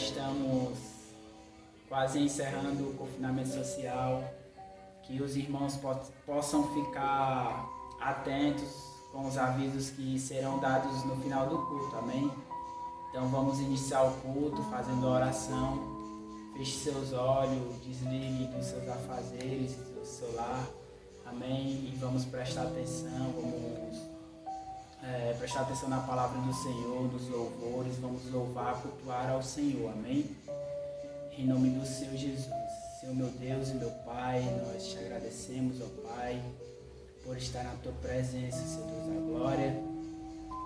estamos quase encerrando o confinamento social, que os irmãos possam ficar atentos com os avisos que serão dados no final do culto, amém? Então vamos iniciar o culto fazendo a oração. Feche seus olhos, desligue dos seus afazeres, do seu lar, amém? E vamos prestar atenção, prestar atenção na palavra do Senhor, nos louvores, vamos louvar, cultuar ao Senhor, amém? Em nome do Senhor Jesus. Senhor meu Deus e meu Pai, nós te agradecemos, ó Pai, por estar na tua presença, Senhor Deus da glória.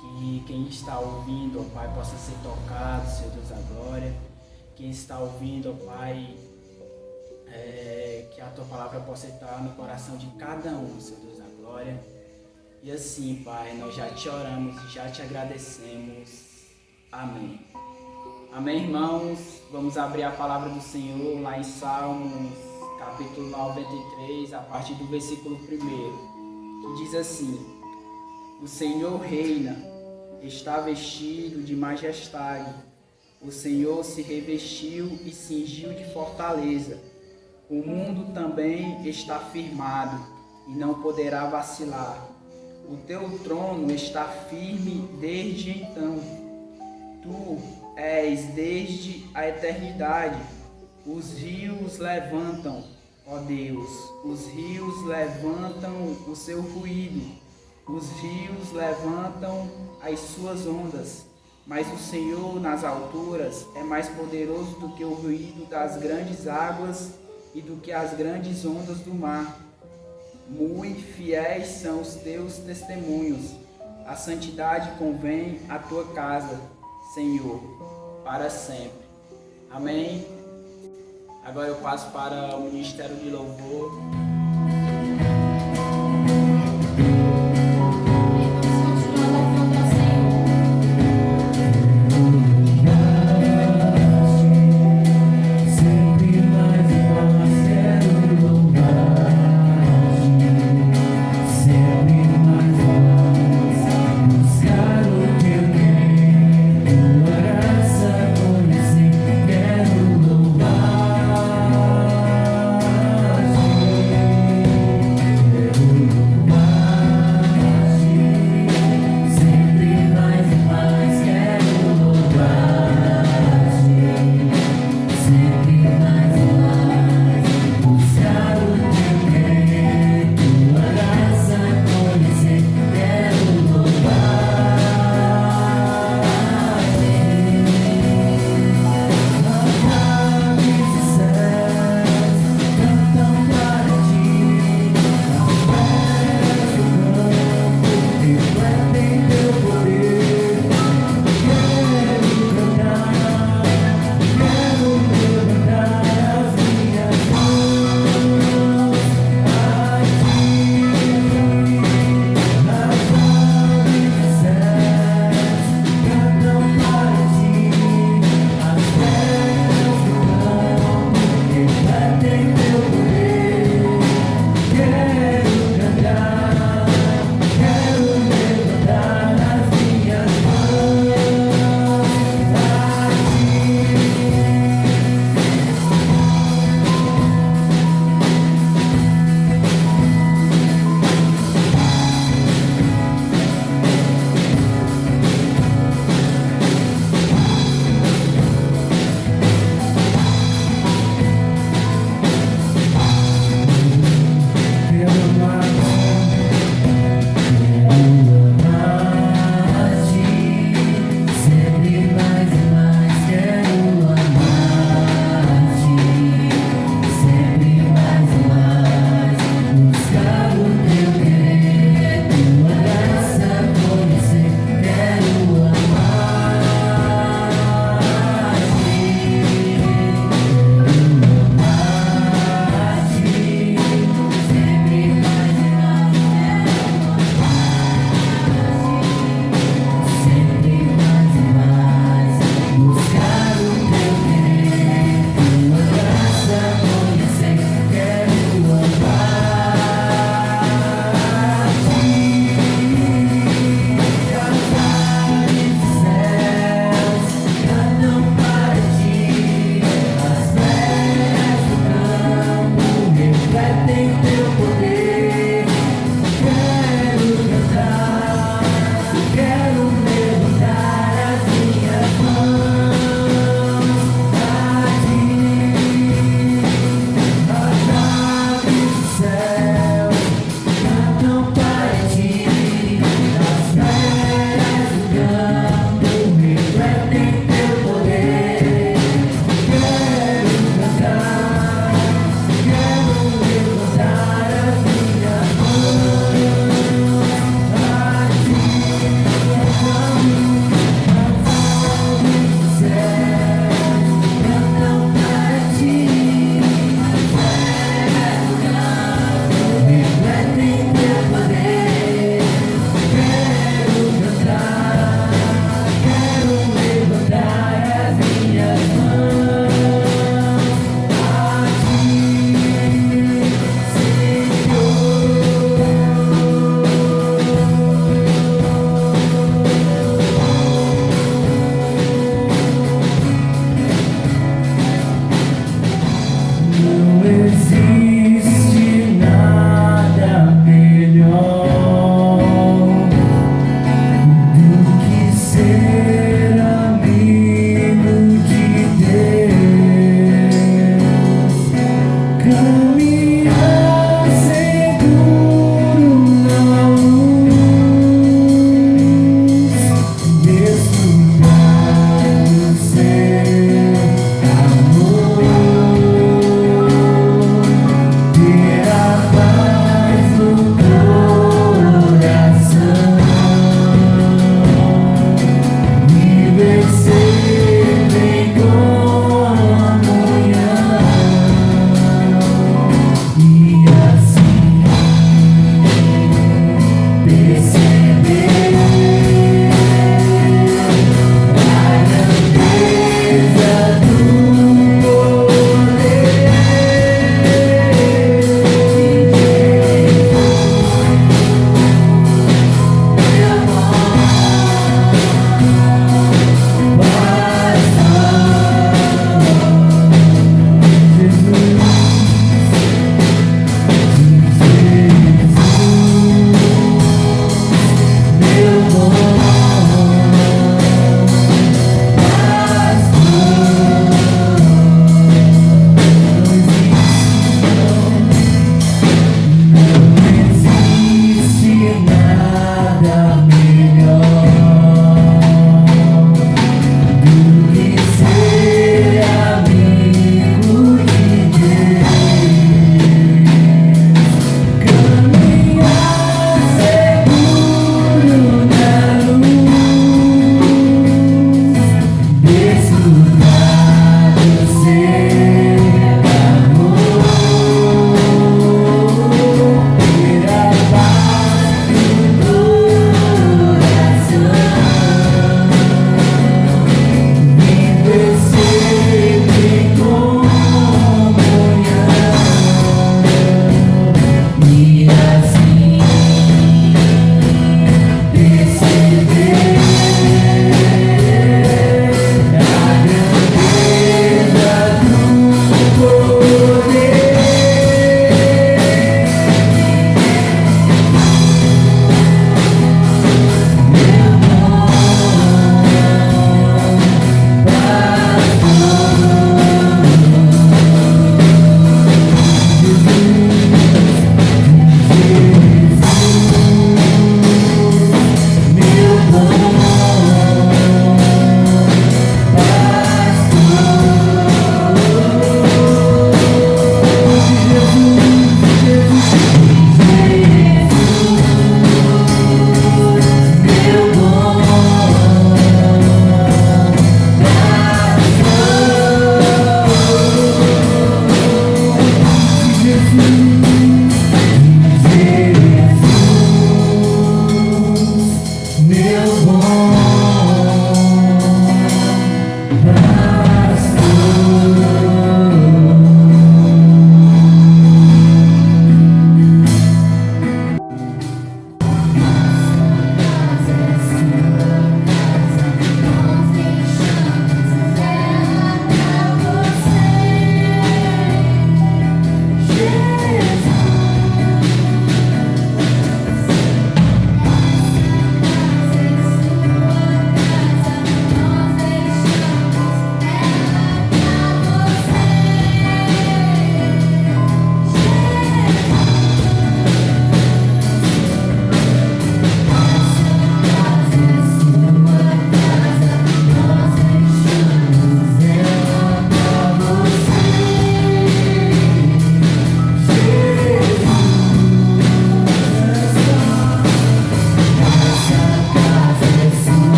Que quem está ouvindo, ó Pai, possa ser tocado, Senhor Deus da glória. Quem está ouvindo, ó Pai, que a tua palavra possa estar no coração de cada um, Senhor Deus da glória. E assim, Pai, nós já te oramos e já te agradecemos. Amém. Amém, irmãos? Vamos abrir a palavra do Senhor lá em Salmos, capítulo 93, a partir do versículo 1, que diz assim: O Senhor reina, está vestido de majestade. O Senhor se revestiu e cingiu de fortaleza. O mundo também está firmado e não poderá vacilar. O teu trono está firme desde então. Tu és desde a eternidade. Os rios levantam, ó Deus, os rios levantam o seu ruído. Os rios levantam as suas ondas. Mas o Senhor nas alturas é mais poderoso do que o ruído das grandes águas e do que as grandes ondas do mar. Muito fiéis são os teus testemunhos. A santidade convém à tua casa, Senhor, para sempre. Amém. Agora eu passo para o Ministério de Louvor.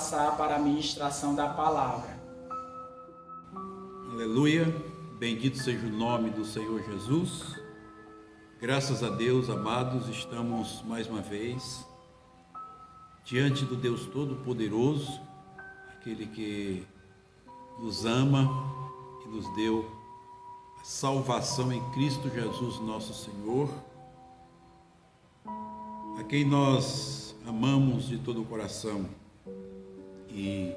passar para a ministração da palavra. Aleluia, bendito seja o nome do Senhor Jesus. Graças a Deus, amados, estamos mais uma vez diante do Deus Todo-Poderoso, aquele que nos ama e nos deu a salvação em Cristo Jesus, nosso Senhor, a quem nós amamos de todo o coração e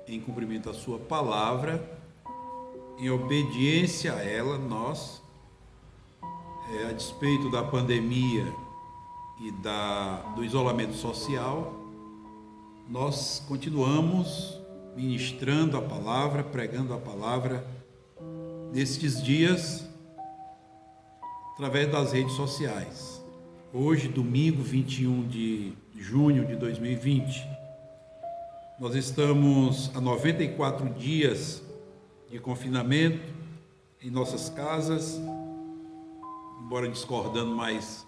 em cumprimento à sua palavra, em obediência a ela, nós, a despeito da pandemia e do isolamento social, nós continuamos ministrando a palavra, pregando a palavra nestes dias, através das redes sociais. Hoje, domingo 21 de junho de 2020, nós estamos a 94 dias de confinamento em nossas casas, embora discordando, mas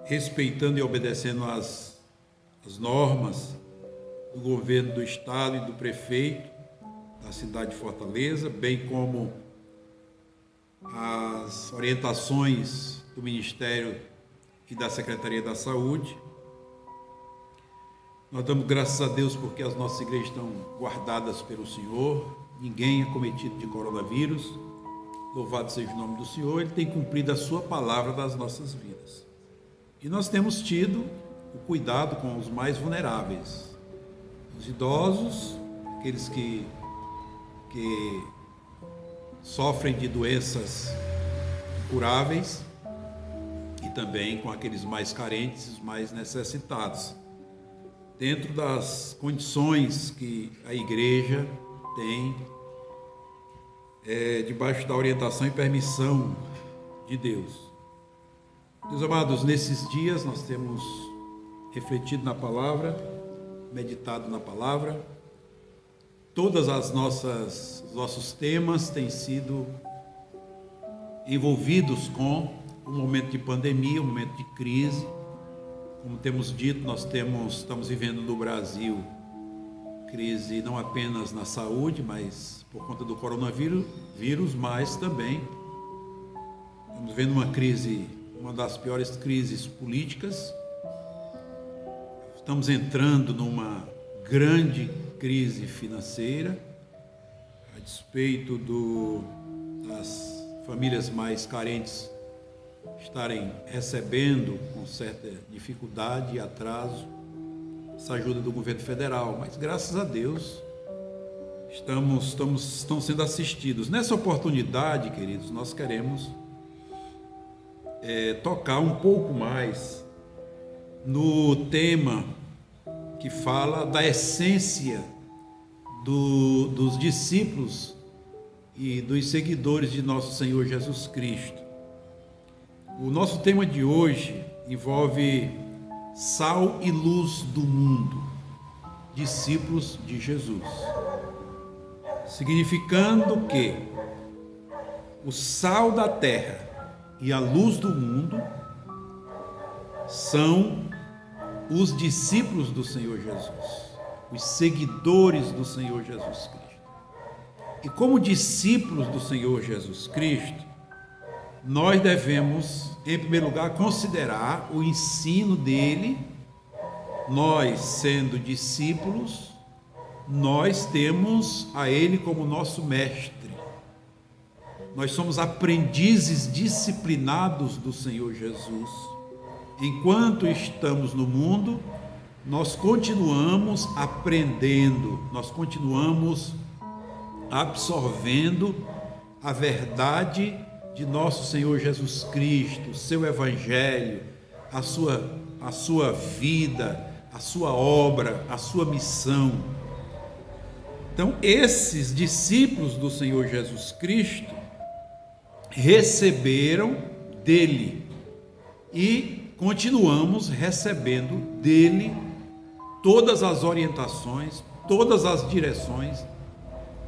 respeitando e obedecendo às normas do governo do estado e do prefeito da cidade de Fortaleza, bem como as orientações do Ministério e da Secretaria da Saúde. Nós damos graças a Deus porque as nossas igrejas estão guardadas pelo Senhor, ninguém é cometido de coronavírus. Louvado seja o nome do Senhor, Ele tem cumprido a sua palavra das nossas vidas. E nós temos tido o cuidado com os mais vulneráveis, os idosos, aqueles que sofrem de doenças incuráveis, e também com aqueles mais carentes, os mais necessitados, dentro das condições que a igreja tem, debaixo da orientação e permissão de Deus. Meus amados, nesses dias nós temos refletido na palavra, meditado na palavra. Todas os nossos temas têm sido envolvidos com o momento de pandemia, o momento de crise. Como temos dito, nós estamos vivendo no Brasil crise não apenas na saúde, mas por conta do coronavírus, mas também estamos vendo uma crise, uma das piores crises políticas. Estamos entrando numa grande crise financeira, a despeito das famílias mais carentes estarem recebendo com certa dificuldade e atraso essa ajuda do governo federal, mas graças a Deus estão sendo assistidos. Nessa oportunidade, queridos, nós queremos tocar um pouco mais no tema que fala da essência dos discípulos e dos seguidores de nosso Senhor Jesus Cristo. O nosso tema de hoje envolve sal e luz do mundo, discípulos de Jesus, significando que o sal da terra e a luz do mundo são os discípulos do Senhor Jesus, os seguidores do Senhor Jesus Cristo. E como discípulos do Senhor Jesus Cristo, nós devemos, em primeiro lugar, considerar o ensino dele. Nós, sendo discípulos, nós temos a ele como nosso mestre. Nós somos aprendizes disciplinados do Senhor Jesus. Enquanto estamos no mundo, nós continuamos aprendendo, nós continuamos absorvendo a verdade de nosso Senhor Jesus Cristo, o seu evangelho, a sua vida, a sua obra, a sua missão. Então, esses discípulos do Senhor Jesus Cristo receberam dele e continuamos recebendo dele todas as orientações, todas as direções,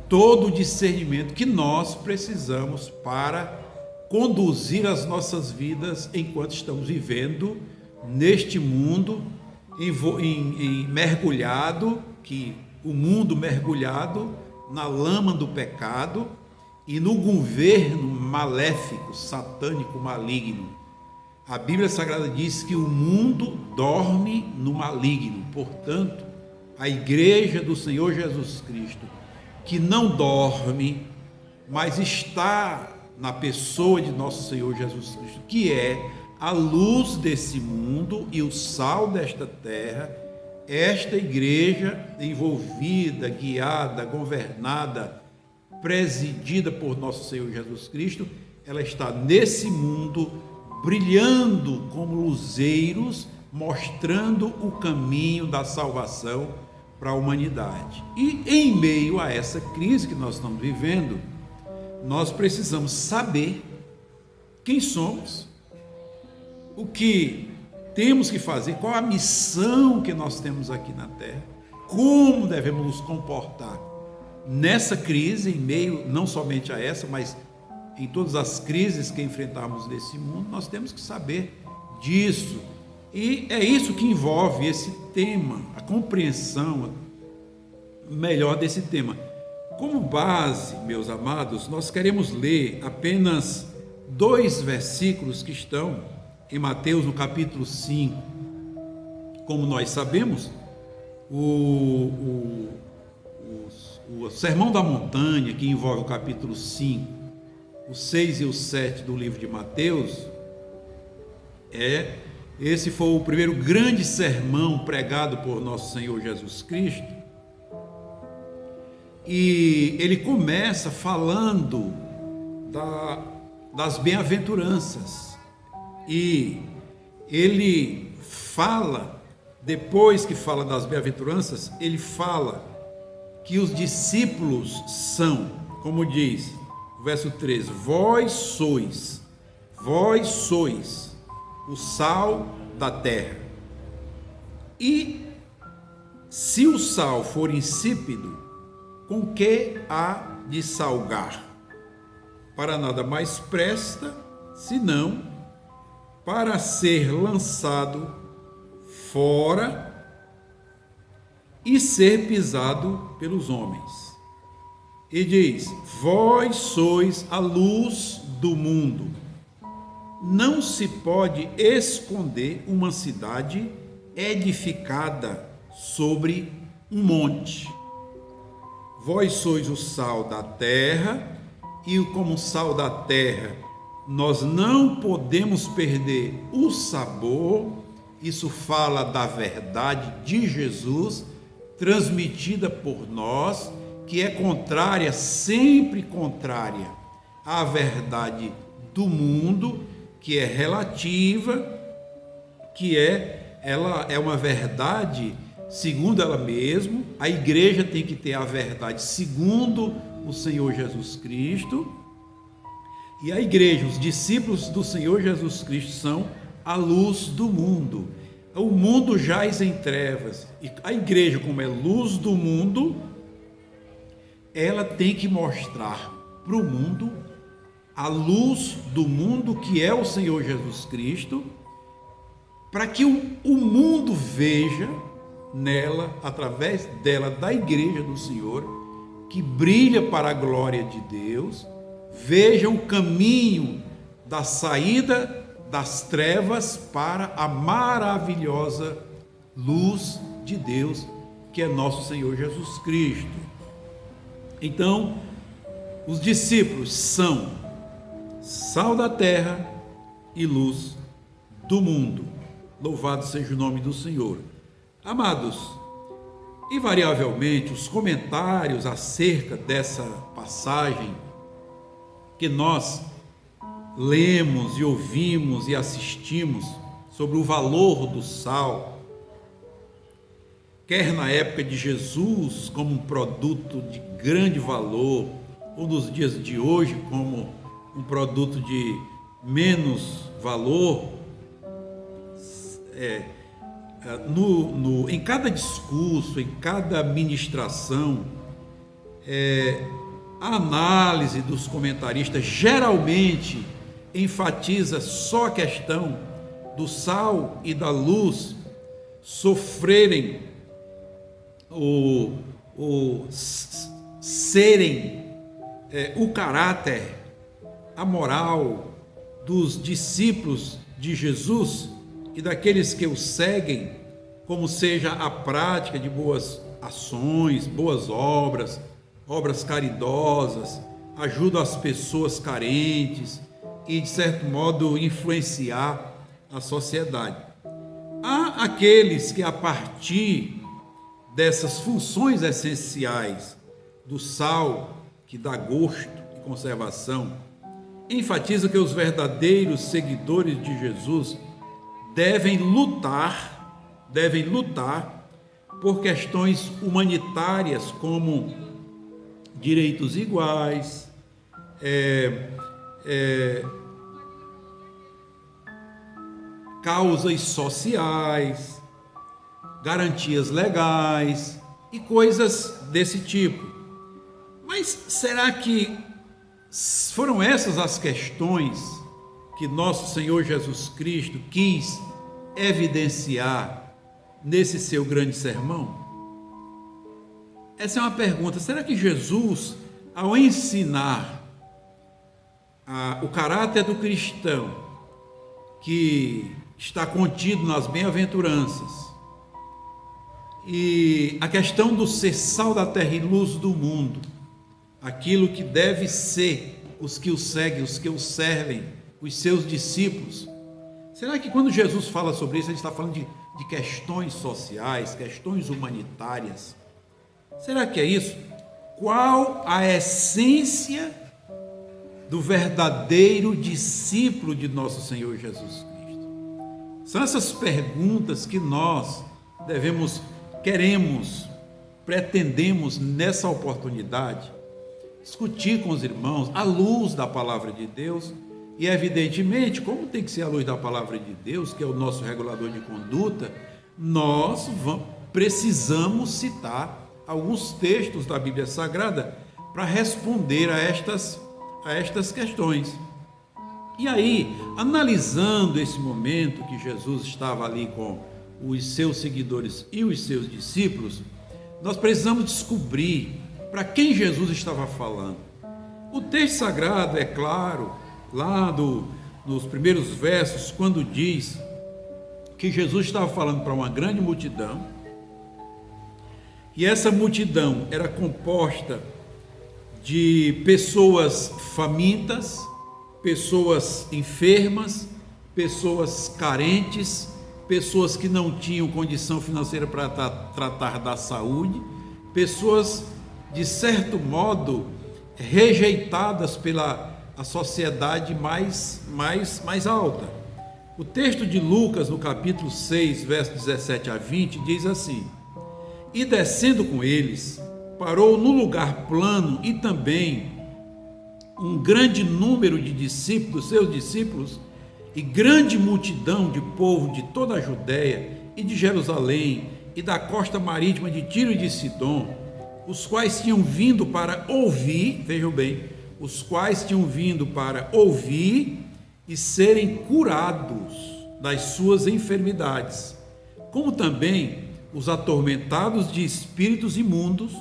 todo o discernimento que nós precisamos para conduzir as nossas vidas enquanto estamos vivendo neste mundo mergulhado que o mundo mergulhado na lama do pecado e no governo maléfico, satânico, maligno. A Bíblia Sagrada diz que o mundo dorme no maligno. Portanto, a igreja do Senhor Jesus Cristo, que não dorme, mas está na pessoa de nosso Senhor Jesus Cristo, que é a luz desse mundo e o sal desta terra, esta igreja envolvida, guiada, governada, presidida por nosso Senhor Jesus Cristo, ela está nesse mundo brilhando como luzeiros, mostrando o caminho da salvação para a humanidade. E em meio a essa crise que nós estamos vivendo, nós precisamos saber quem somos, o que temos que fazer, qual a missão que nós temos aqui na Terra, como devemos nos comportar nessa crise, em meio não somente a essa, mas em todas as crises que enfrentamos nesse mundo. Nós temos que saber disso. E é isso que envolve esse tema, a compreensão melhor desse tema. Como base, meus amados, nós queremos ler apenas 2 versículos que estão em Mateus, no capítulo 5. Como nós sabemos, o Sermão da Montanha, que envolve o capítulo 5, o 6 e o 7 do livro de Mateus, esse foi o primeiro grande sermão pregado por nosso Senhor Jesus Cristo. E ele começa falando das bem-aventuranças. E ele fala, depois que fala das bem-aventuranças, ele fala que os discípulos são, como diz o verso 13, vós sois o sal da terra. E se o sal for insípido, com que há de salgar? Para nada mais presta, senão para ser lançado fora e ser pisado pelos homens. E diz: vós sois a luz do mundo. Não se pode esconder uma cidade edificada sobre um monte. Vós sois o sal da terra, e como sal da terra, nós não podemos perder o sabor. Isso fala da verdade de Jesus, transmitida por nós, que é contrária, sempre contrária à verdade do mundo, que é relativa, ela é uma verdade segundo ela mesma. A igreja tem que ter a verdade segundo o Senhor Jesus Cristo. E a igreja, os discípulos do Senhor Jesus Cristo, são a luz do mundo. O mundo jaz em trevas, e a igreja, como é luz do mundo, ela tem que mostrar para o mundo a luz do mundo, que é o Senhor Jesus Cristo, para que o mundo veja nela, através dela, da igreja do Senhor, que brilha para a glória de Deus, veja o caminho da saída das trevas para a maravilhosa luz de Deus, que é nosso Senhor Jesus Cristo. Então, os discípulos são sal da terra e luz do mundo. Louvado seja o nome do Senhor. Amados, invariavelmente os comentários acerca dessa passagem que nós lemos e ouvimos e assistimos sobre o valor do sal, quer na época de Jesus como um produto de grande valor, ou nos dias de hoje como um produto de menos valor, em cada discurso, em cada ministração, a análise dos comentaristas geralmente enfatiza só a questão do sal e da luz sofrerem serem o caráter, a moral dos discípulos de Jesus e daqueles que o seguem, como seja a prática de boas ações, boas obras, obras caridosas, ajuda às pessoas carentes e, de certo modo, influenciar a sociedade. Há aqueles que, a partir dessas funções essenciais do sal, que dá gosto e conservação, enfatizam que os verdadeiros seguidores de Jesus devem lutar por questões humanitárias como direitos iguais, causas sociais, garantias legais e coisas desse tipo. Mas será que foram essas as questões que nosso Senhor Jesus Cristo quis evidenciar nesse seu grande sermão? Essa é uma pergunta. Será que Jesus, ao ensinar o caráter do cristão, que está contido nas bem-aventuranças, e a questão do ser sal da terra e luz do mundo, aquilo que deve ser os que o seguem, os que o servem, os seus discípulos, será que quando Jesus fala sobre isso, ele está falando de questões sociais, questões humanitárias? Será que é isso? Qual a essência do verdadeiro discípulo de nosso Senhor Jesus Cristo? São essas perguntas que nós pretendemos nessa oportunidade discutir com os irmãos à luz da palavra de Deus. E evidentemente, como tem que ser a luz da palavra de Deus, que é o nosso regulador de conduta, nós precisamos citar alguns textos da Bíblia Sagrada para responder a estas questões. E aí, analisando esse momento que Jesus estava ali com os seus seguidores e os seus discípulos, nós precisamos descobrir para quem Jesus estava falando. O texto sagrado, é claro, lá nos primeiros versos, quando diz que Jesus estava falando para uma grande multidão, e essa multidão era composta de pessoas famintas, pessoas enfermas, pessoas carentes, pessoas que não tinham condição financeira para tratar da saúde, pessoas, de certo modo, rejeitadas pela sociedade mais alta. O texto de Lucas, no capítulo 6, versos 17 a 20, diz assim: E descendo com eles, parou no lugar plano, e também um grande número de discípulos, seus discípulos, e grande multidão de povo de toda a Judéia e de Jerusalém e da costa marítima de Tiro e de Sidom, os quais tinham vindo para ouvir, vejam bem, os quais tinham vindo para ouvir e serem curados das suas enfermidades, como também os atormentados de espíritos imundos,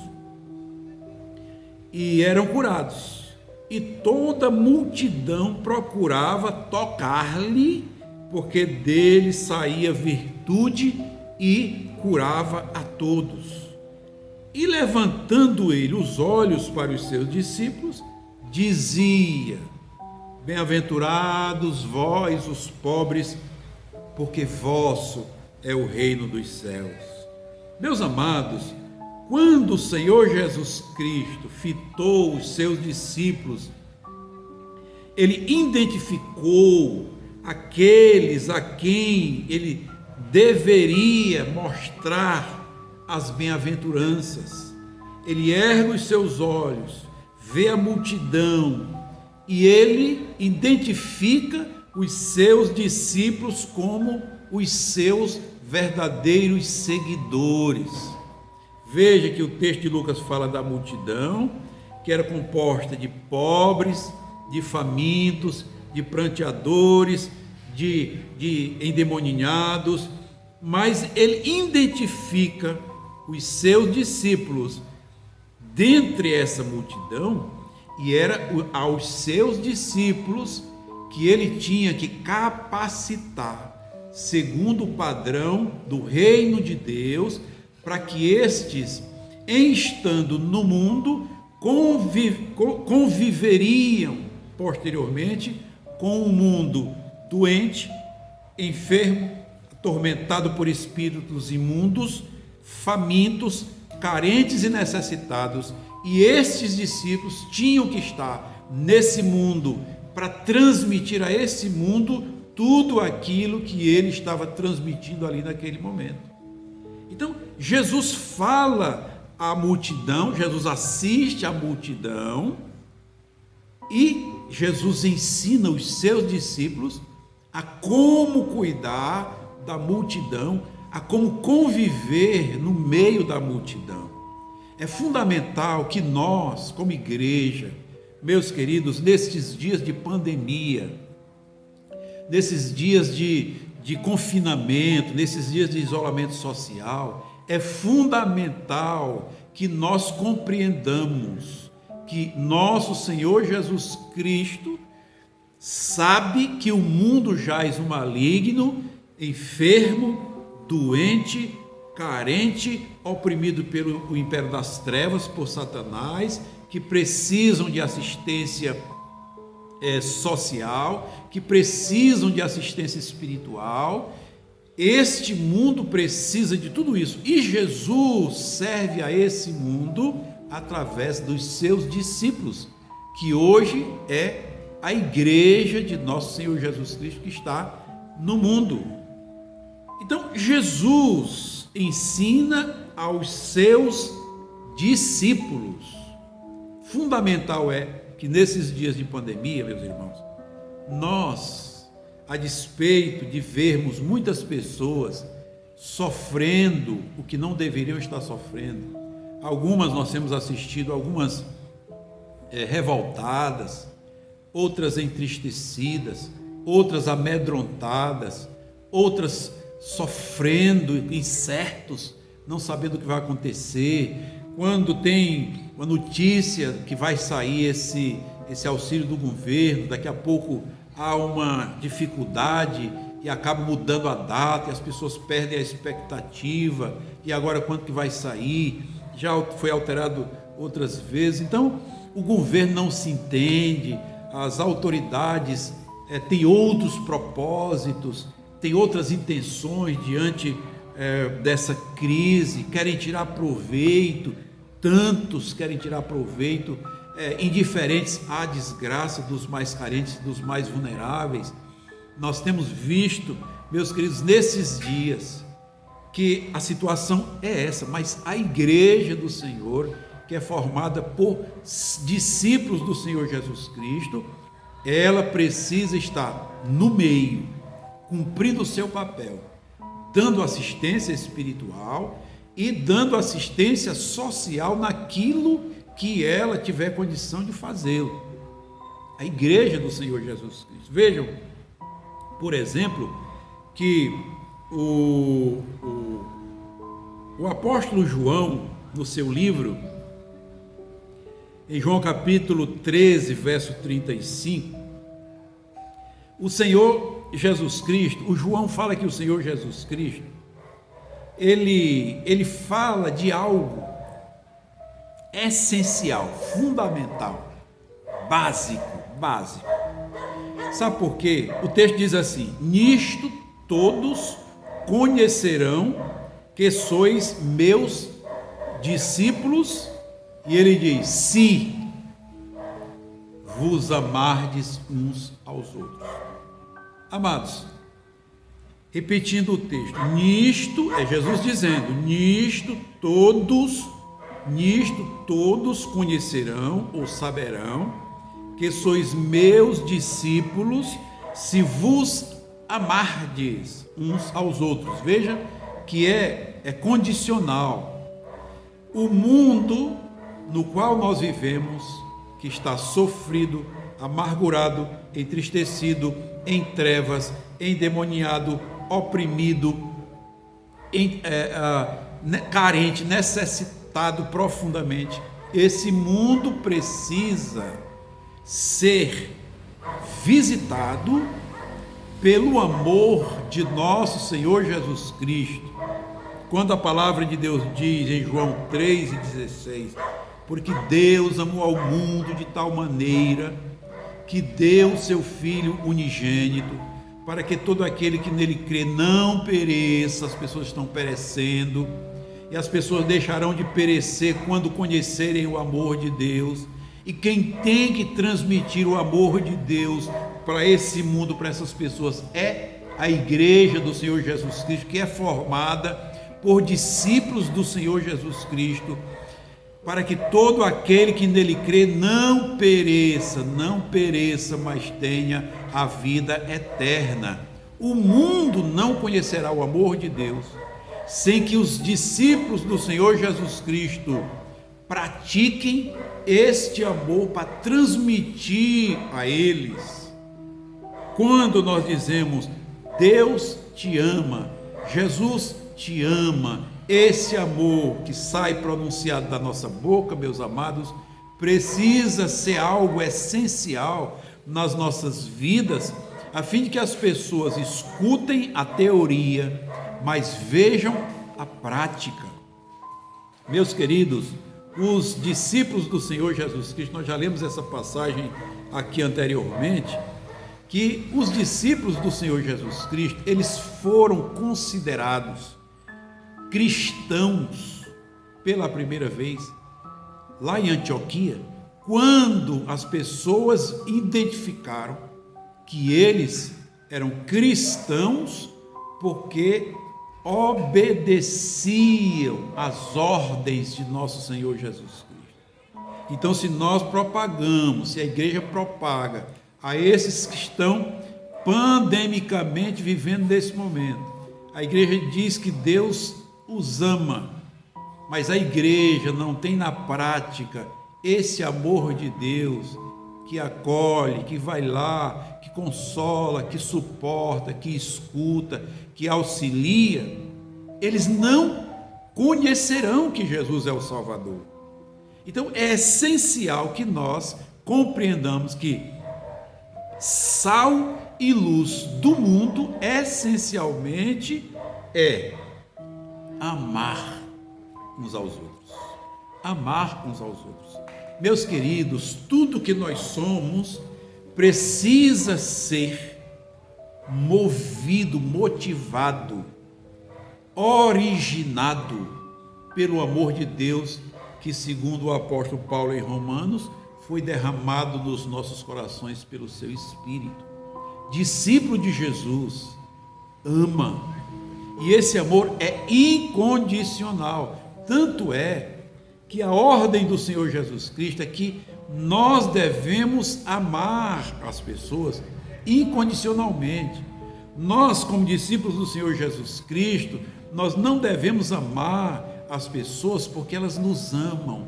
e eram curados. E toda a multidão procurava tocar-lhe, porque dele saía virtude e curava a todos. E levantando ele os olhos para os seus discípulos, dizia: Bem-aventurados vós os pobres, porque vosso é o reino dos céus. Meus amados, quando o Senhor Jesus Cristo fitou os seus discípulos, ele identificou aqueles a quem ele deveria mostrar as bem-aventuranças. Ele ergue os seus olhos, vê a multidão e ele identifica os seus discípulos como os seus verdadeiros seguidores. Veja que o texto de Lucas fala da multidão, que era composta de pobres, de famintos, de pranteadores, de endemoninhados, mas ele identifica os seus discípulos dentre essa multidão, e era aos seus discípulos que ele tinha que capacitar, segundo o padrão do reino de Deus, para que estes, em estando no mundo, conviveriam posteriormente com o mundo doente, enfermo, atormentado por espíritos imundos, famintos, carentes e necessitados. E estes discípulos tinham que estar nesse mundo para transmitir a esse mundo tudo aquilo que ele estava transmitindo ali naquele momento. Então, Jesus fala à multidão, Jesus assiste à multidão e Jesus ensina os seus discípulos a como cuidar da multidão, a como conviver no meio da multidão. É fundamental que nós, como igreja, meus queridos, nestes dias de pandemia, nesses dias de confinamento, nesses dias de isolamento social, é fundamental que nós compreendamos que nosso Senhor Jesus Cristo sabe que o mundo jaz no maligno, enfermo, doente, carente, oprimido pelo império das trevas, por Satanás, que precisam de assistência social, que precisam de assistência espiritual. Este mundo precisa de tudo isso, e Jesus serve a esse mundo através dos seus discípulos, que hoje é a igreja de nosso Senhor Jesus Cristo que está no mundo. Então, Jesus ensina aos seus discípulos. Fundamental é que nesses dias de pandemia, meus irmãos, nós, a despeito de vermos muitas pessoas sofrendo o que não deveriam estar sofrendo, algumas nós temos assistido, algumas revoltadas, outras entristecidas, outras amedrontadas, outras sofrendo, incertos, não sabendo o que vai acontecer. Quando tem uma notícia que vai sair esse auxílio do governo, daqui a pouco há uma dificuldade e acaba mudando a data, e as pessoas perdem a expectativa, e agora quanto que vai sair? Já foi alterado outras vezes. Então, o governo não se entende, as autoridades têm outros propósitos, têm outras intenções diante dessa crise, querem tirar proveito, tantos querem tirar proveito, indiferentes à desgraça dos mais carentes, dos mais vulneráveis. Nós temos visto, meus queridos, nesses dias, que a situação é essa, mas a igreja do Senhor, que é formada por discípulos do Senhor Jesus Cristo, ela precisa estar no meio, cumprindo o seu papel, dando assistência espiritual e dando assistência social naquilo que ela tiver condição de fazê-lo. A igreja do Senhor Jesus Cristo. Vejam, por exemplo, que o apóstolo João, no seu livro, em João capítulo 13, verso 35, o Senhor Jesus Cristo, o João fala que o Senhor Jesus Cristo, ele fala de algo essencial, fundamental, básico. Sabe por quê? O texto diz assim: nisto todos conhecerão que sois meus discípulos, e ele diz: se vos amardes uns aos outros. Amados, repetindo o texto, nisto, é Jesus dizendo, nisto todos conhecerão ou saberão que sois meus discípulos, se vos amardes uns aos outros. Veja que é condicional. O mundo no qual nós vivemos, que está sofrido, amargurado, entristecido, em trevas, endemoniado, oprimido, carente, necessitado profundamente. Esse mundo precisa ser visitado pelo amor de nosso Senhor Jesus Cristo. Quando a palavra de Deus diz em João 3,16, porque Deus amou ao mundo de tal maneira que deu o seu Filho unigênito, para que todo aquele que nele crê não pereça. As pessoas estão perecendo, e as pessoas deixarão de perecer quando conhecerem o amor de Deus. E quem tem que transmitir o amor de Deus para esse mundo, para essas pessoas, é a igreja do Senhor Jesus Cristo, que é formada por discípulos do Senhor Jesus Cristo, para que todo aquele que nele crê não pereça, mas tenha a vida eterna. O mundo não conhecerá o amor de Deus sem que os discípulos do Senhor Jesus Cristo pratiquem este amor para transmitir a eles. Quando nós dizemos Deus te ama, Jesus te ama, esse amor que sai pronunciado da nossa boca, meus amados, precisa ser algo essencial nas nossas vidas, a fim de que as pessoas escutem a teoria, mas vejam a prática. Meus queridos, os discípulos do Senhor Jesus Cristo, nós já lemos essa passagem aqui anteriormente, que os discípulos do Senhor Jesus Cristo, eles foram considerados cristãos pela primeira vez lá em Antioquia, quando as pessoas identificaram que eles eram cristãos porque obedeciam às ordens de nosso Senhor Jesus Cristo. Então, se nós propagamos, se a igreja propaga a esses que estão pandemicamente vivendo nesse momento, a igreja diz que Deus os ama, mas a igreja não tem na prática esse amor de Deus que acolhe, que vai lá, que consola, que suporta, que escuta, que auxilia, eles não conhecerão que Jesus é o Salvador. Então é essencial que nós compreendamos que sal e luz do mundo essencialmente é amar uns aos outros. Amar uns aos outros. Meus queridos, tudo que nós somos precisa ser movido, motivado, originado pelo amor de Deus, que, segundo o apóstolo Paulo em Romanos, foi derramado nos nossos corações pelo seu Espírito. Discípulo de Jesus ama, e esse amor é incondicional. Tanto é que a ordem do Senhor Jesus Cristo é que nós devemos amar as pessoas incondicionalmente. Nós, como discípulos do Senhor Jesus Cristo, nós não devemos amar as pessoas porque elas nos amam,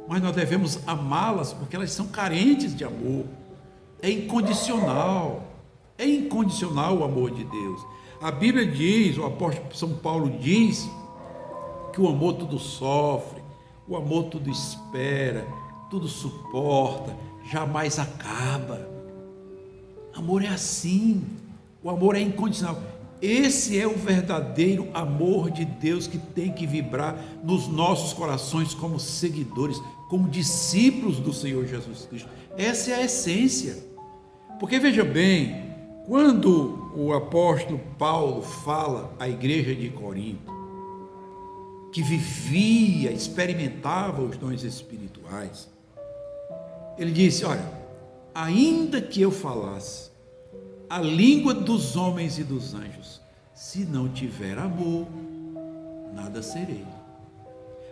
mas nós devemos amá-las porque elas são carentes de amor. É incondicional o amor de Deus. A Bíblia diz, o apóstolo São Paulo diz, que o amor tudo sofre, o amor tudo espera, tudo suporta, jamais acaba. Amor é assim, o amor é incondicional. Esse é o verdadeiro amor de Deus que tem que vibrar nos nossos corações como seguidores, como discípulos do Senhor Jesus Cristo. Essa é a essência. Porque veja bem, quando o apóstolo Paulo fala à igreja de Corinto, que vivia, experimentava os dons espirituais, ele disse: olha, ainda que eu falasse a língua dos homens e dos anjos, se não tiver amor, nada serei.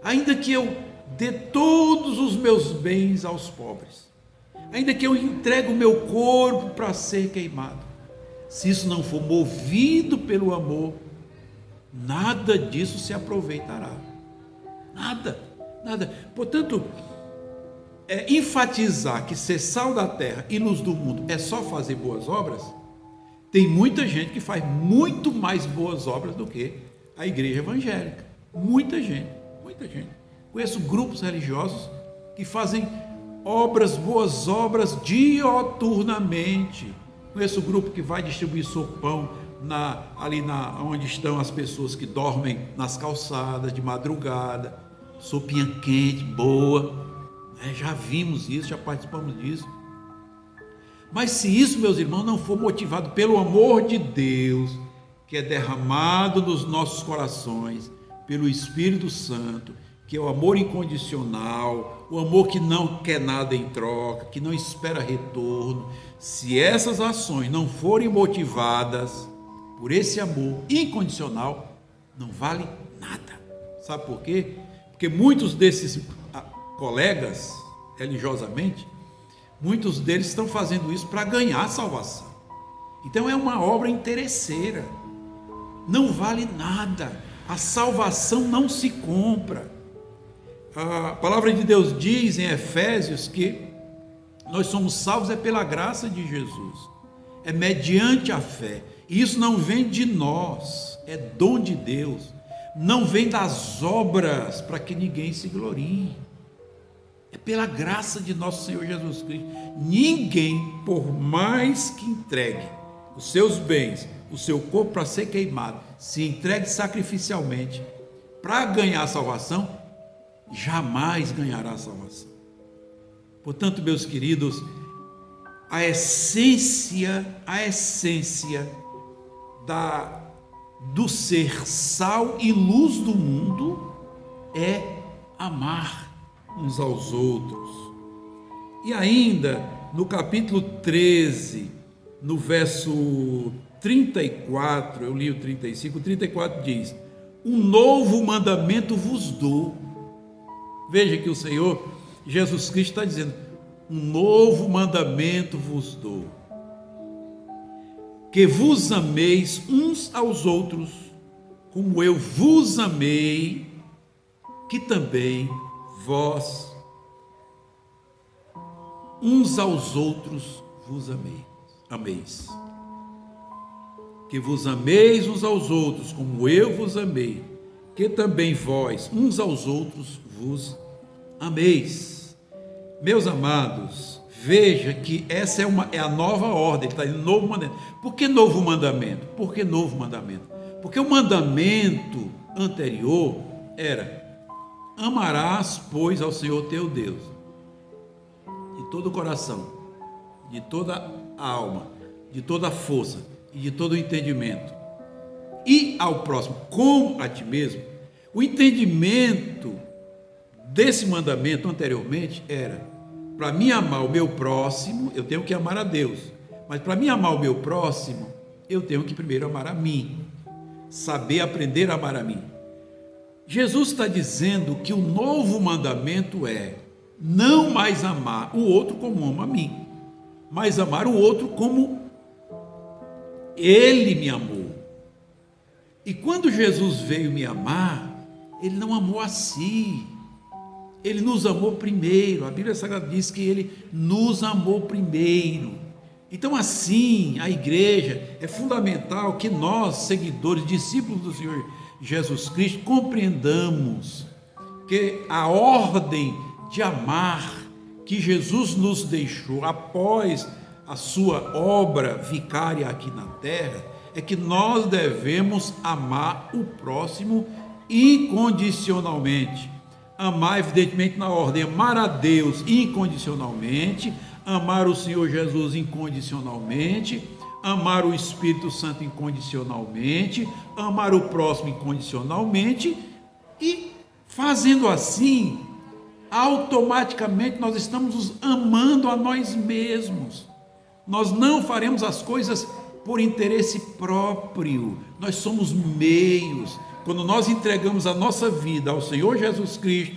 Ainda que eu dê todos os meus bens aos pobres, ainda que eu entregue o meu corpo para ser queimado, se isso não for movido pelo amor, nada disso se aproveitará. Nada. Portanto, enfatizar que ser sal da terra e luz do mundo é só fazer boas obras, tem muita gente que faz muito mais boas obras do que a igreja evangélica. Muita gente, muita gente. Conheço grupos religiosos que fazem obras, boas obras dioturnamente. Conheço grupo que vai distribuir sopão onde estão as pessoas que dormem nas calçadas de madrugada, sopinha quente, boa. Já vimos isso, já participamos disso. Mas se isso, meus irmãos, não for motivado pelo amor de Deus, que é derramado nos nossos corações, pelo Espírito Santo, que é o amor incondicional, o amor que não quer nada em troca, que não espera retorno, se essas ações não forem motivadas por esse amor incondicional, não vale nada. Sabe por quê? Porque muitos desses colegas, religiosamente, muitos deles estão fazendo isso para ganhar a salvação. Então é uma obra interesseira, não vale nada. A salvação não se compra. A palavra de Deus diz em Efésios que nós somos salvos pela graça de Jesus, é mediante a fé. E isso não vem de nós, é dom de Deus, não vem das obras para que ninguém se glorie. É pela graça de nosso Senhor Jesus Cristo. Ninguém, por mais que entregue os seus bens, o seu corpo para ser queimado, se entregue sacrificialmente para ganhar a salvação, jamais ganhará a salvação. Portanto, meus queridos, a essência do ser sal e luz do mundo é amar uns aos outros. E ainda no capítulo 13, no verso 34, eu li o 35, o 34 diz: um novo mandamento vos dou. Veja que o Senhor Jesus Cristo está dizendo: um novo mandamento vos dou, que vos ameis uns aos outros, como eu vos amei, que também vós uns aos outros vos ameis. Que vos ameis uns aos outros, como eu vos amei, que também vós uns aos outros vos ameis. Meus amados, veja que essa é a nova ordem, está dizendo novo mandamento. Por que novo mandamento? Por que novo mandamento? Porque o mandamento anterior era: amarás, pois, ao Senhor teu Deus de todo o coração, de toda a alma, de toda a força e de todo o entendimento, e ao próximo como a ti mesmo. O entendimento desse mandamento anteriormente era: para mim amar o meu próximo, eu tenho que amar a Deus, mas para mim amar o meu próximo, eu tenho que primeiro amar a mim, saber aprender a amar a mim. Jesus está dizendo que o novo mandamento é não mais amar o outro como ama a mim, mas amar o outro como ele me amou. E quando Jesus veio me amar, ele não amou a si, ele nos amou primeiro. A Bíblia Sagrada diz que ele nos amou primeiro. Então, assim, a igreja, é fundamental que nós, seguidores, discípulos do Senhor Jesus Cristo, compreendamos que a ordem de amar que Jesus nos deixou após a sua obra vicária aqui na terra é que nós devemos amar o próximo incondicionalmente. Amar, evidentemente, na ordem: amar a Deus incondicionalmente, amar o Senhor Jesus incondicionalmente, amar o Espírito Santo incondicionalmente, amar o próximo incondicionalmente. E fazendo assim, automaticamente nós estamos nos amando a nós mesmos. Nós não faremos as coisas por interesse próprio, nós somos meios. Quando nós entregamos a nossa vida ao Senhor Jesus Cristo,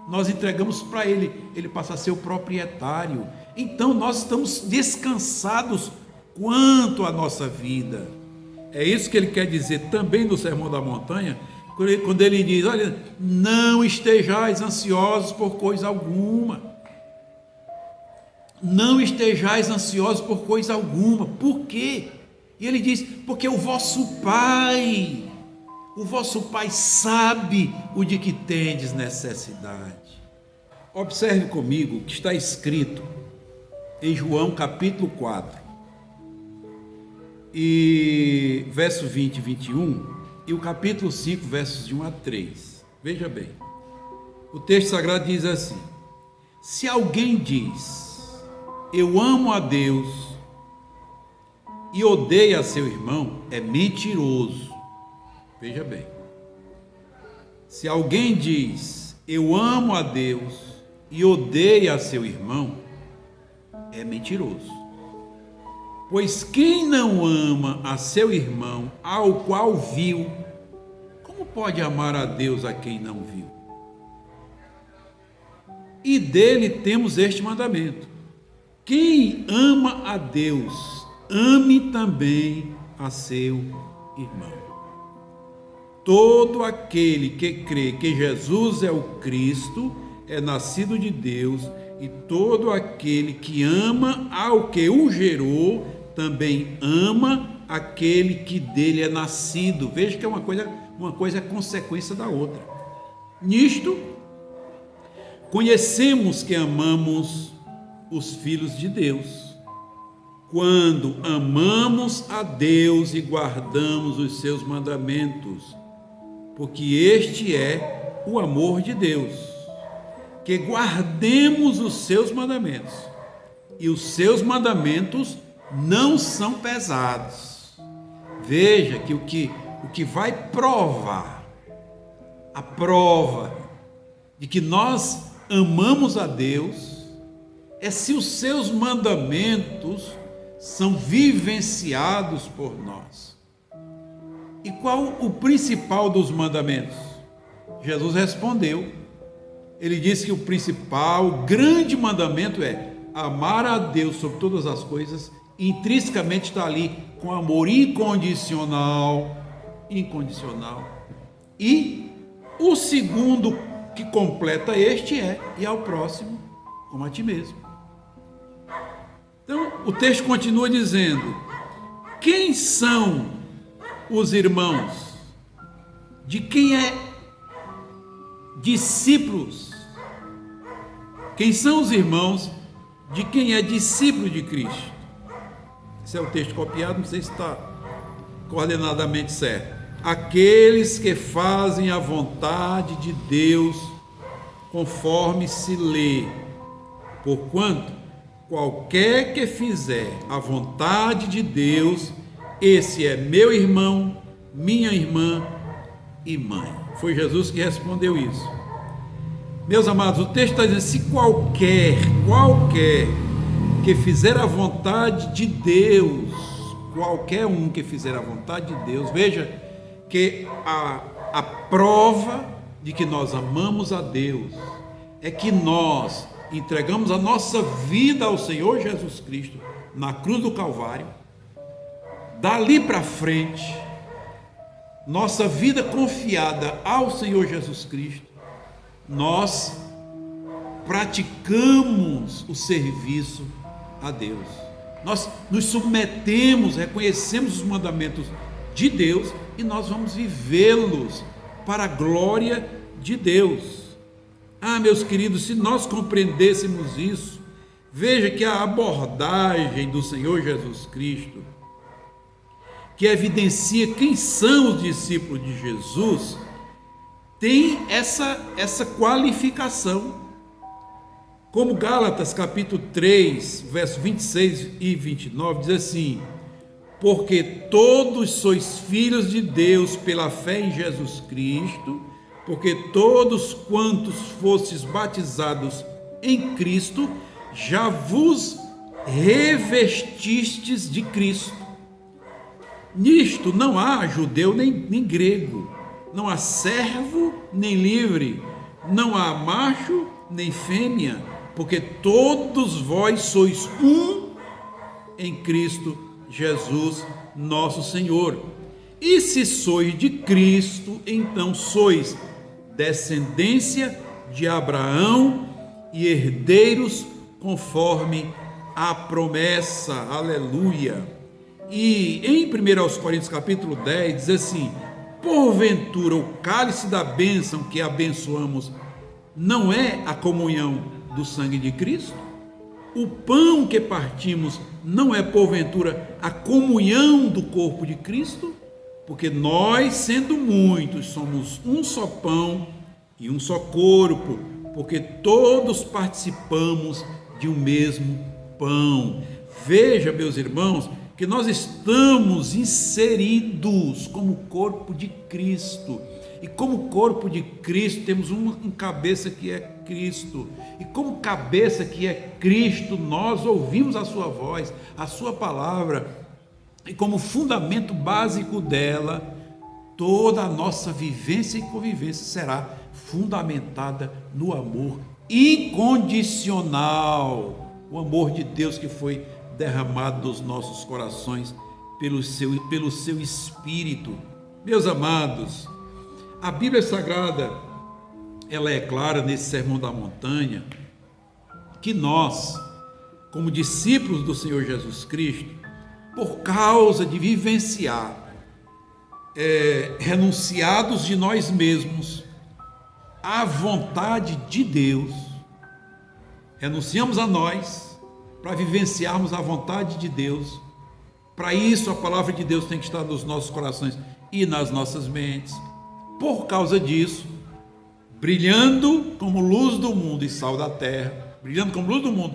nós entregamos para Ele, Ele passa a ser o proprietário. Então nós estamos descansados quanto à nossa vida. É isso que Ele quer dizer também no Sermão da Montanha, quando Ele diz: olha, não estejais ansiosos por coisa alguma. Não estejais ansiosos por coisa alguma. Por quê? E Ele diz: porque o vosso Pai O vosso Pai sabe o de que tendes necessidade. Observe comigo o que está escrito em João capítulo 4, e verso 20 e 21, e o capítulo 5, versos de 1 a 3. Veja bem, o texto sagrado diz assim: se alguém diz, eu amo a Deus, e odeia a seu irmão, é mentiroso. Veja bem, se alguém diz, eu amo a Deus, e odeia a seu irmão, é mentiroso. Pois quem não ama a seu irmão, ao qual viu, como pode amar a Deus a quem não viu? E dele temos este mandamento: quem ama a Deus, ame também a seu irmão. Todo aquele que crê que Jesus é o Cristo é nascido de Deus, e todo aquele que ama ao que o gerou também ama aquele que dele é nascido. Veja que é uma coisa é consequência da outra. Nisto conhecemos que amamos os filhos de Deus, quando amamos a Deus e guardamos os seus mandamentos, porque este é o amor de Deus, que guardemos os seus mandamentos, e os seus mandamentos não são pesados. Veja que o que vai provar, a prova de que nós amamos a Deus, é se os seus mandamentos são vivenciados por nós. E qual o principal dos mandamentos? Jesus respondeu. Ele disse que o principal, o grande mandamento é amar a Deus sobre todas as coisas. Intrinsecamente está ali com amor incondicional. E o segundo que completa este é: e ao próximo como a ti mesmo. Então o texto continua dizendo: quem são os irmãos? De quem é discípulos? Quem são os irmãos de quem é discípulo de Cristo? Esse é o texto copiado, não sei se está coordenadamente certo. Aqueles que fazem a vontade de Deus, conforme se lê. Porquanto qualquer que fizer a vontade de Deus, esse é meu irmão, minha irmã e mãe. Foi Jesus que respondeu isso. Meus amados, o texto está dizendo: se qualquer que fizer a vontade de Deus, qualquer um que fizer a vontade de Deus, veja que a prova de que nós amamos a Deus é que nós entregamos a nossa vida ao Senhor Jesus Cristo na cruz do Calvário. Dali para frente, nossa vida confiada ao Senhor Jesus Cristo, nós praticamos o serviço a Deus. Nós nos submetemos, reconhecemos os mandamentos de Deus e nós vamos vivê-los para a glória de Deus. Meus queridos, se nós compreendêssemos isso, veja que a abordagem do Senhor Jesus Cristo, que evidencia quem são os discípulos de Jesus, tem essa qualificação. Como Gálatas capítulo 3, verso 26 e 29 diz assim: porque todos sois filhos de Deus pela fé em Jesus Cristo, porque todos quantos fostes batizados em Cristo, já vos revestistes de Cristo. Nisto não há judeu nem grego, não há servo nem livre, não há macho nem fêmea, porque todos vós sois um em Cristo Jesus nosso Senhor. E se sois de Cristo, então sois descendência de Abraão e herdeiros conforme a promessa. Aleluia. E em 1 Coríntios capítulo 10 diz assim: Porventura, o cálice da bênção que abençoamos não é a comunhão do sangue de Cristo? O pão que partimos não é, porventura, a comunhão do corpo de Cristo? Porque nós, sendo muitos, somos um só pão e um só corpo, porque todos participamos de um mesmo pão. Veja, meus irmãos, que nós estamos inseridos como corpo de Cristo. E como corpo de Cristo, temos um cabeça que é Cristo. E como cabeça que é Cristo, nós ouvimos a sua voz, a sua palavra. E como fundamento básico dela, toda a nossa vivência e convivência será fundamentada no amor incondicional. O amor de Deus que foi derramado nos nossos corações pelo seu Espírito. Meus amados, a Bíblia Sagrada, ela é clara nesse Sermão da Montanha, que nós, como discípulos do Senhor Jesus Cristo, por causa de vivenciar, renunciados de nós mesmos, à vontade de Deus, renunciamos a nós, para vivenciarmos a vontade de Deus. Para isso a palavra de Deus tem que estar nos nossos corações e nas nossas mentes. Por causa disso, brilhando como luz do mundo e sal da terra, brilhando como luz do mundo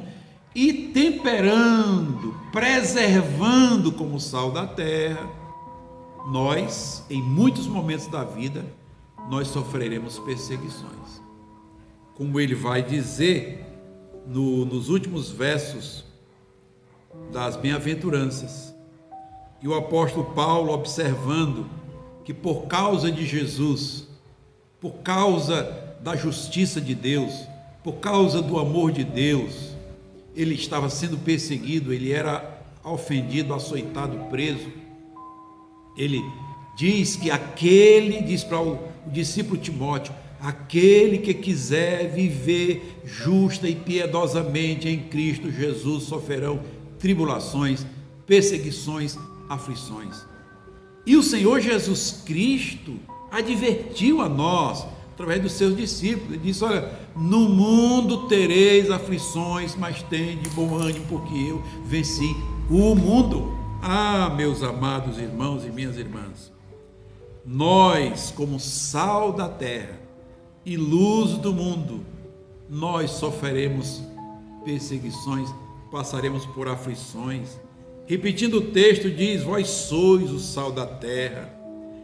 e temperando, preservando como sal da terra, nós, em muitos momentos da vida, nós sofreremos perseguições. Como ele vai dizer nos últimos versos das bem-aventuranças, e o apóstolo Paulo, observando que por causa de Jesus, por causa da justiça de Deus, por causa do amor de Deus, ele estava sendo perseguido, ele era ofendido, açoitado, preso. Ele diz para o discípulo Timóteo: aquele que quiser viver justa e piedosamente em Cristo Jesus sofrerão tribulações, perseguições, aflições. E o Senhor Jesus Cristo advertiu a nós, através dos seus discípulos, ele disse: olha, no mundo tereis aflições, mas tende bom ânimo, porque eu venci o mundo. Ah, meus amados irmãos e minhas irmãs, nós, como sal da terra e luz do mundo, nós sofreremos perseguições, passaremos por aflições. Repetindo o texto, diz: vós sois o sal da terra.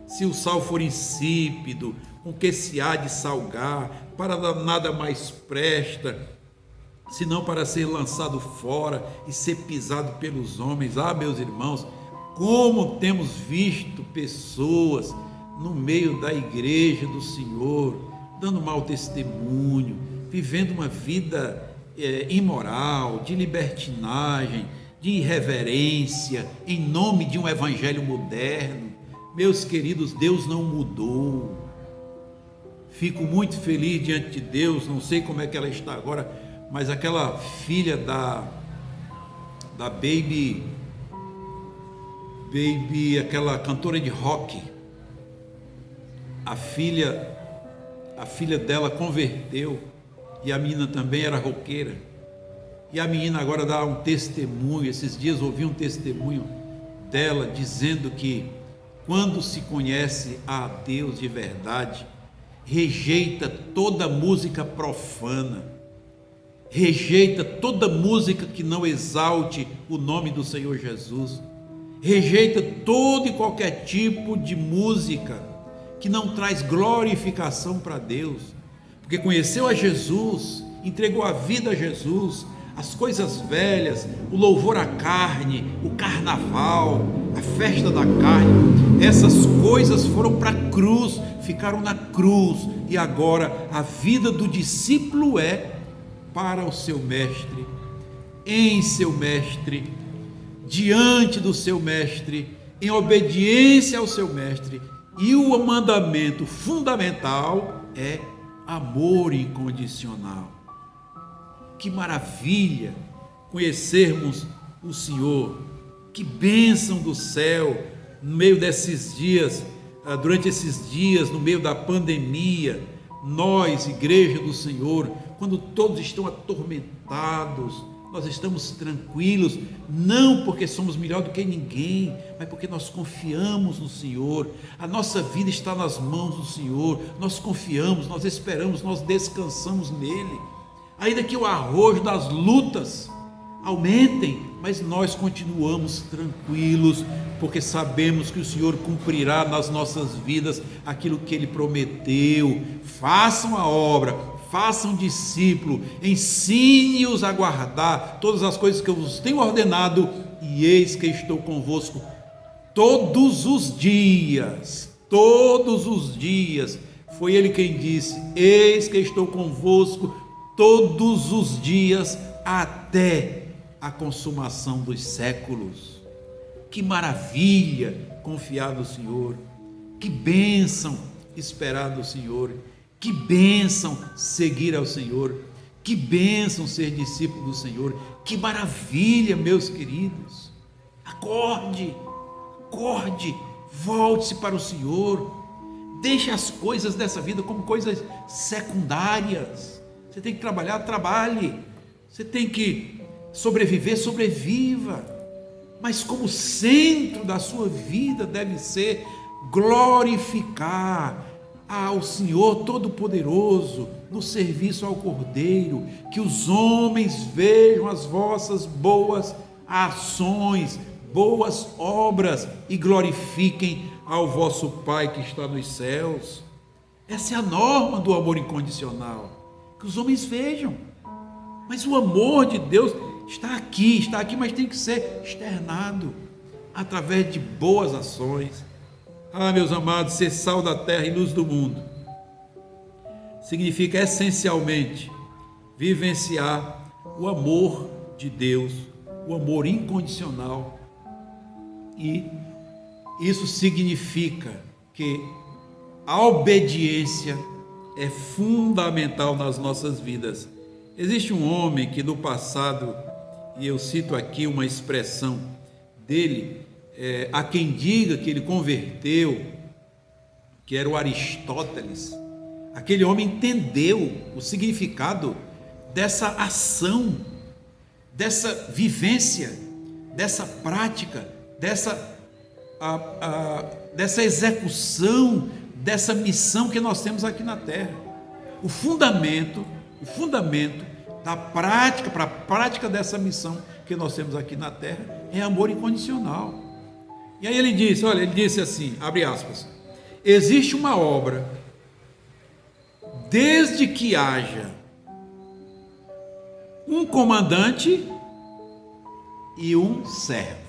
Se o sal for insípido, com que se há de salgar? Para nada mais presta, senão para ser lançado fora e ser pisado pelos homens. Ah, meus irmãos, como temos visto pessoas no meio da igreja do Senhor, dando mau testemunho, vivendo uma vida imoral, de libertinagem, de irreverência, em nome de um evangelho moderno. Meus queridos, Deus não mudou. Fico muito feliz diante de Deus, não sei como é que ela está agora, mas aquela filha da Baby, aquela cantora de rock, a filha dela converteu, e a menina também era roqueira, e a menina agora dá um testemunho. Esses dias ouvi um testemunho dela dizendo que quando se conhece a Deus de verdade, rejeita toda música profana, rejeita toda música que não exalte o nome do Senhor Jesus, rejeita todo e qualquer tipo de música que não traz glorificação para Deus, porque conheceu a Jesus, entregou a vida a Jesus. As coisas velhas, o louvor à carne, o carnaval, a festa da carne, essas coisas foram para a cruz, ficaram na cruz, e agora a vida do discípulo é para o seu mestre, em seu mestre, diante do seu mestre, em obediência ao seu mestre. E o mandamento fundamental é amor incondicional. Que maravilha conhecermos o Senhor, que bênção do céu, no meio desses dias durante esses dias, no meio da pandemia, nós, Igreja do Senhor, quando todos estão atormentados, nós estamos tranquilos, não porque somos melhor do que ninguém, mas porque nós confiamos no Senhor. A nossa vida está nas mãos do Senhor, nós confiamos, nós esperamos, nós descansamos nele. Ainda que o arrojo das lutas aumentem, mas nós continuamos tranquilos, porque sabemos que o Senhor cumprirá nas nossas vidas aquilo que Ele prometeu. Façam a obra, façam discípulo, ensine-os a guardar todas as coisas que eu vos tenho ordenado, e eis que estou convosco todos os dias. Todos os dias. Foi Ele quem disse: eis que estou convosco todos os dias até a consumação dos séculos. Que maravilha confiar no Senhor, que bênção esperar do Senhor, que bênção seguir ao Senhor, que bênção ser discípulo do Senhor, que maravilha, meus queridos. Acorde, volte-se para o Senhor, deixe as coisas dessa vida como coisas secundárias. Você tem que trabalhar, trabalhe, você tem que sobreviver, sobreviva, mas como centro da sua vida deve ser glorificar ao Senhor Todo-Poderoso no serviço ao Cordeiro, que os homens vejam as vossas boas ações, boas obras e glorifiquem ao vosso Pai que está nos céus. Essa é a norma do amor incondicional, que os homens vejam. Mas o amor de Deus está aqui, mas tem que ser externado através de boas ações. Meus amados, ser sal da terra e luz do mundo significa essencialmente vivenciar o amor de Deus, o amor incondicional, e isso significa que a obediência é fundamental nas nossas vidas. Existe um homem que no passado, e eu cito aqui uma expressão dele, há quem diga que ele converteu, que era o Aristóteles. Aquele homem entendeu o significado dessa ação, dessa vivência, dessa prática, dessa execução, dessa missão que nós temos aqui na terra. O fundamento da prática, para a prática dessa missão que nós temos aqui na terra, é amor incondicional. E aí ele disse assim, abre aspas: existe uma obra, desde que haja um comandante e um servo.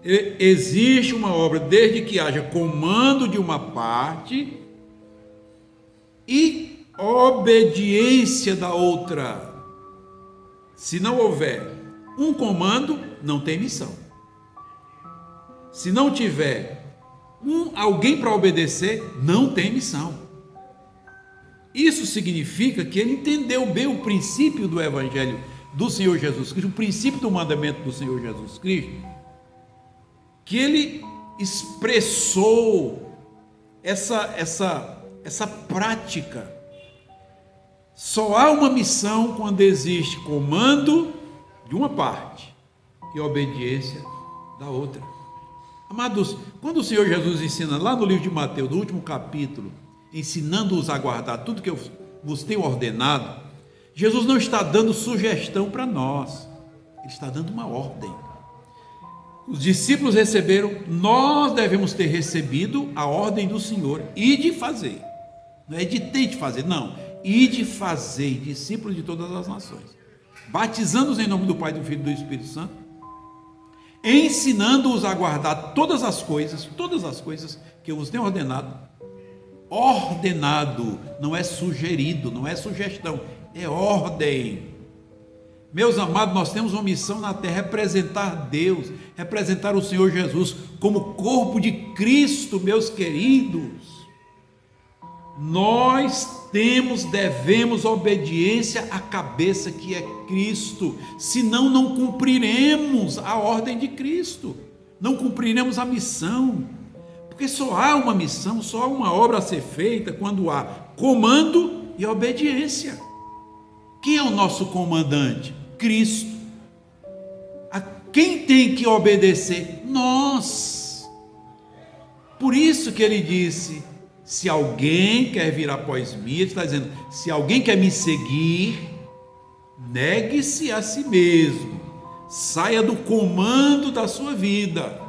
Existe uma obra desde que haja comando de uma parte e obediência da outra. Se não houver um comando, não tem missão. Se não tiver alguém para obedecer, não tem missão. Isso significa que ele entendeu bem o princípio do Evangelho do Senhor Jesus Cristo, o princípio do mandamento do Senhor Jesus Cristo, que ele expressou essa prática. Só há uma missão quando existe comando de uma parte e obediência da outra. Amados, quando o Senhor Jesus ensina lá no livro de Mateus, no último capítulo, ensinando-os a guardar tudo que eu vos tenho ordenado, Jesus não está dando sugestão para nós, Ele está dando uma ordem. Os discípulos receberam, nós devemos ter recebido a ordem do Senhor, e de fazer, não é de ter de fazer, não, e de fazer discípulos de todas as nações, batizando-os em nome do Pai, do Filho e do Espírito Santo, ensinando-os a guardar todas as coisas que eu vos tenho ordenado. Ordenado, não é sugerido, não é sugestão, é ordem. Meus amados, nós temos uma missão na terra: representar Deus, representar o Senhor Jesus como corpo de Cristo, meus queridos. Nós devemos obediência à cabeça que é Cristo, senão não cumpriremos a ordem de Cristo, não cumpriremos a missão, Porque só há uma missão, só há uma obra a ser feita quando há comando e obediência. Quem é o nosso comandante? Cristo. A quem tem que obedecer? Nós. Por isso que ele disse: se alguém quer vir após mim, ele está dizendo, se alguém quer me seguir, negue-se a si mesmo, saia do comando da sua vida,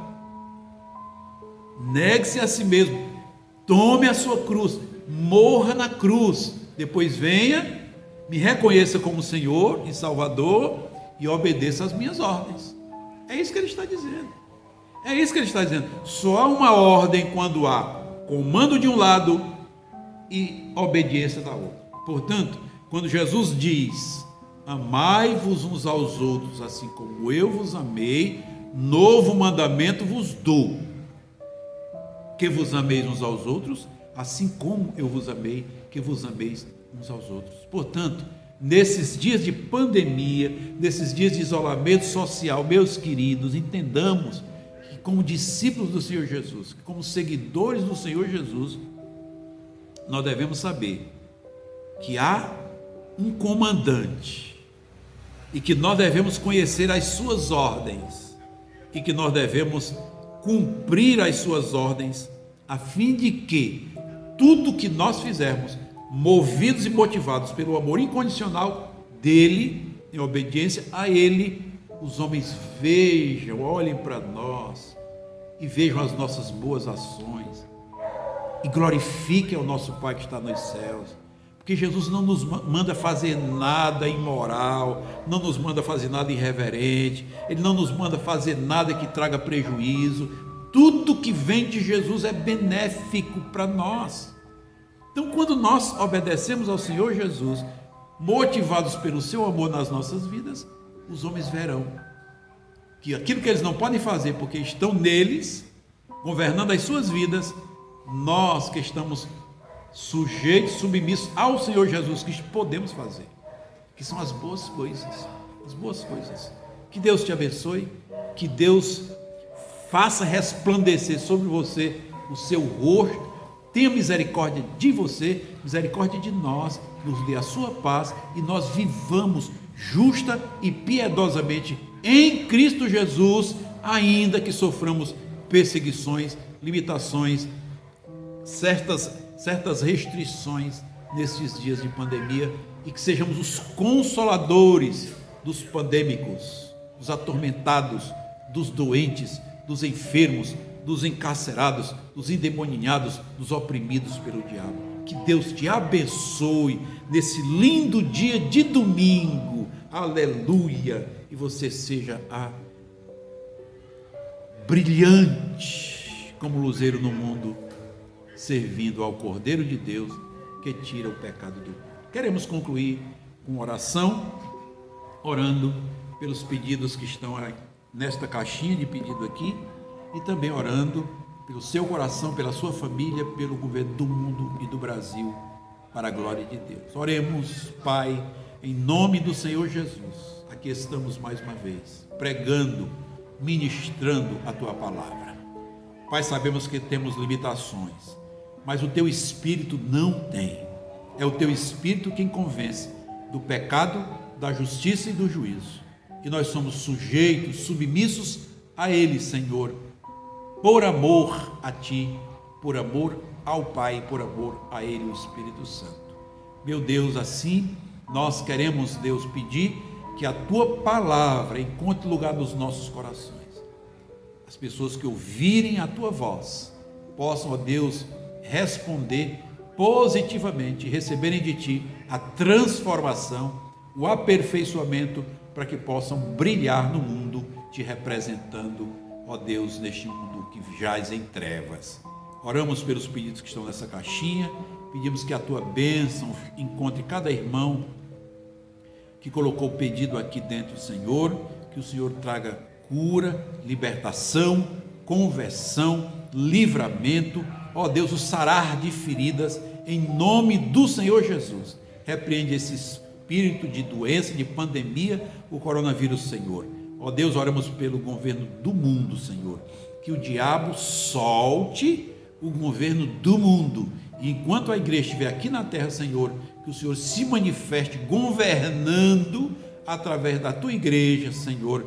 negue-se a si mesmo, tome a sua cruz, morra na cruz, depois venha, me reconheça como Senhor e Salvador e obedeça às minhas ordens. É isso que ele está dizendo. É isso que ele está dizendo. Só há uma ordem quando há comando de um lado e obediência da outra. Portanto, quando Jesus diz: amai-vos uns aos outros, assim como eu vos amei, novo mandamento vos dou, que vos ameis uns aos outros, assim como eu vos amei, que vos ameis uns aos outros. Portanto, nesses dias de pandemia, nesses dias de isolamento social, meus queridos, entendamos que, como discípulos do Senhor Jesus, como seguidores do Senhor Jesus, nós devemos saber que há um comandante e que nós devemos conhecer as suas ordens e que nós devemos cumprir as suas ordens, a fim de que tudo que nós fizermos, movidos e motivados pelo amor incondicional dele, em obediência a ele, os homens vejam, olhem para nós e vejam as nossas boas ações e glorifiquem ao nosso Pai que está nos céus. Porque Jesus não nos manda fazer nada imoral, não nos manda fazer nada irreverente, Ele não nos manda fazer nada que traga prejuízo. Tudo que vem de Jesus é benéfico para nós. Então, quando nós obedecemos ao Senhor Jesus, motivados pelo seu amor nas nossas vidas, os homens verão que aquilo que eles não podem fazer porque estão neles, governando as suas vidas, nós que estamos sujeitos, submissos ao Senhor Jesus Cristo, podemos fazer, que são as boas coisas, as boas coisas. Que Deus te abençoe, que Deus faça resplandecer sobre você o seu rosto, tenha misericórdia de você, misericórdia de nós, nos dê a sua paz e nós vivamos justa e piedosamente em Cristo Jesus, ainda que soframos perseguições, limitações, certas restrições nesses dias de pandemia, e que sejamos os consoladores dos pandêmicos, dos atormentados, dos doentes, dos enfermos, dos encarcerados, dos endemoninhados, dos oprimidos pelo diabo. Que Deus te abençoe nesse lindo dia de domingo, aleluia, e você seja brilhante como luzeiro no mundo, servindo ao Cordeiro de Deus que tira o pecado do mundo. Queremos concluir com oração, orando pelos pedidos que estão nesta caixinha de pedido aqui, e também orando pelo seu coração, pela sua família, pelo governo do mundo e do Brasil, para a glória de Deus. Oremos, Pai, em nome do Senhor Jesus. Aqui estamos mais uma vez, pregando, ministrando a Tua palavra. Pai, sabemos que temos limitações, mas o Teu Espírito não tem. É o Teu Espírito quem convence do pecado, da justiça e do juízo. E nós somos sujeitos, submissos a Ele, Senhor, por amor a Ti, por amor ao Pai, por amor a Ele, o Espírito Santo. Meu Deus, assim nós queremos, Deus, pedir que a Tua palavra encontre lugar nos nossos corações. As pessoas que ouvirem a Tua voz possam, ó Deus, responder positivamente, receberem de Ti a transformação, o aperfeiçoamento, para que possam brilhar no mundo, Te representando, ó Deus, neste mundo que jaz em trevas. Oramos pelos pedidos que estão nessa caixinha, pedimos que a Tua bênção encontre cada irmão que colocou o pedido aqui dentro, Senhor, que o Senhor traga cura, libertação, conversão, livramento, ó Deus, o sarar de feridas, em nome do Senhor Jesus. Repreende esse espírito de doença, de pandemia, o coronavírus, Senhor. Ó Deus, oramos pelo governo do mundo, Senhor, que o diabo solte o governo do mundo. E enquanto a igreja estiver aqui na terra, Senhor, que o Senhor se manifeste governando através da tua igreja, Senhor,